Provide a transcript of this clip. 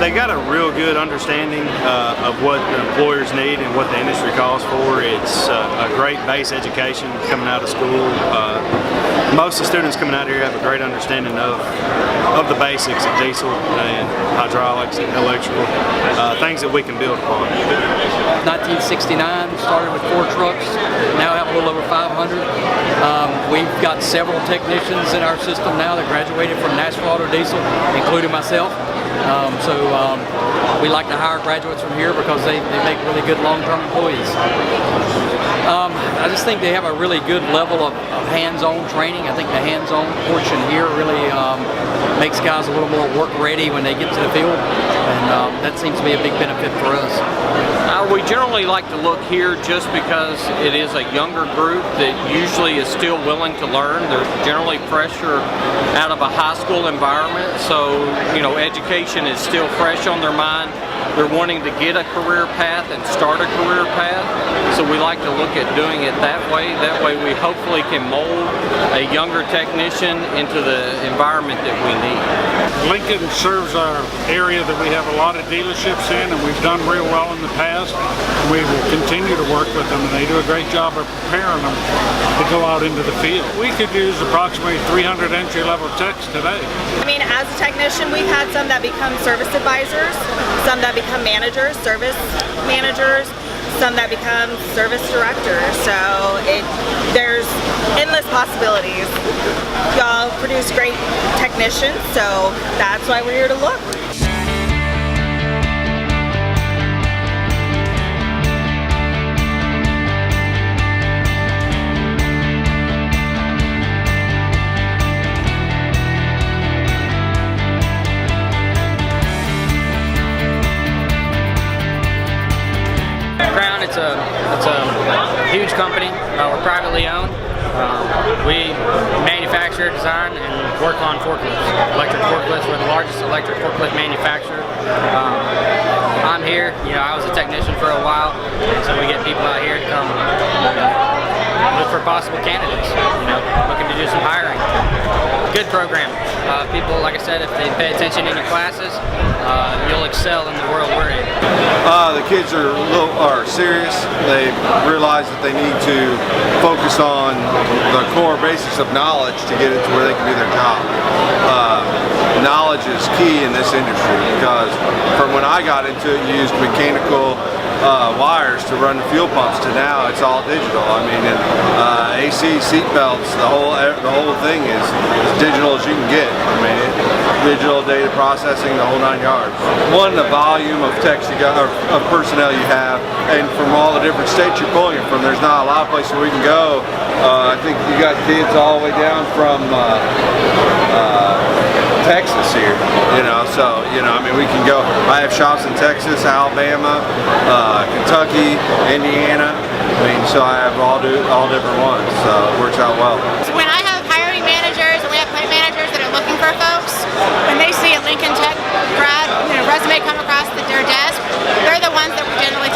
They got a real good understanding of what the employers need and what the industry calls for. It's a great base education coming out of school. Most of the students coming out here have a great understanding of the basics of diesel and hydraulics and electrical, things that we can build upon. 1969, started with 4 trucks, now have a little over 500. We've got several technicians in our system now that graduated from Nashville Auto Diesel, including myself. We like to hire graduates from here because they make really good long-term employees. I just think they have a really good level of hands-on training. I think the hands-on portion here really makes guys a little more work-ready when they get to the field, and that seems to be a big benefit for us. We generally like to look here just because it is a younger group that usually is still willing to learn. They're generally fresher out of a high school environment, so education is still fresh on their mind. They're wanting to get a career path and start a career path, so we like to look at doing it that way. That way we hopefully can mold a younger technician into the environment that we need. Lincoln serves our area that we have a lot of dealerships in, and we've done real well in the past. We will continue to work with them, and they do a great job of preparing them to go out into the field. We could use approximately 300 entry-level techs today. I mean, as a technician, we've had some that become service advisors, some that become managers, service managers, some that become service directors. So there's endless possibilities. Y'all produce great technicians, so that's why we're here to look. It's a huge company. We're privately owned. We manufacture, design, and work on forklifts. Electric forklifts. We're the largest electric forklift manufacturer. I'm here. I was a technician for a while, and so we get people out here to come look for possible candidates. Looking to do some hiring. Good program. People, like I said, if they pay attention in your classes, you'll excel in the world we're in. The kids are serious. They realize that they need to focus on the core basics of knowledge to get it to where they can do their job. Knowledge is key in this industry because from when I got into it, you used mechanical wires to run the fuel pumps to now it's all digital. I mean, AC, seat belts, the whole thing is as digital as you can get. I mean, digital data processing, the whole 9 yards. One, the volume of text you got, or of personnel you have, and from all the different states you're pulling it from, there's not a lot of places where we can go. I think you got kids all the way down from Texas here, so I mean, we can go. I have shops in Texas, Alabama, Kentucky, Indiana. I mean, so I have all different ones, so it works out well. So when I have hiring managers and we have plant managers that are looking for folks, when they see a Lincoln Tech grad resume come across their desk, they're the ones that we generally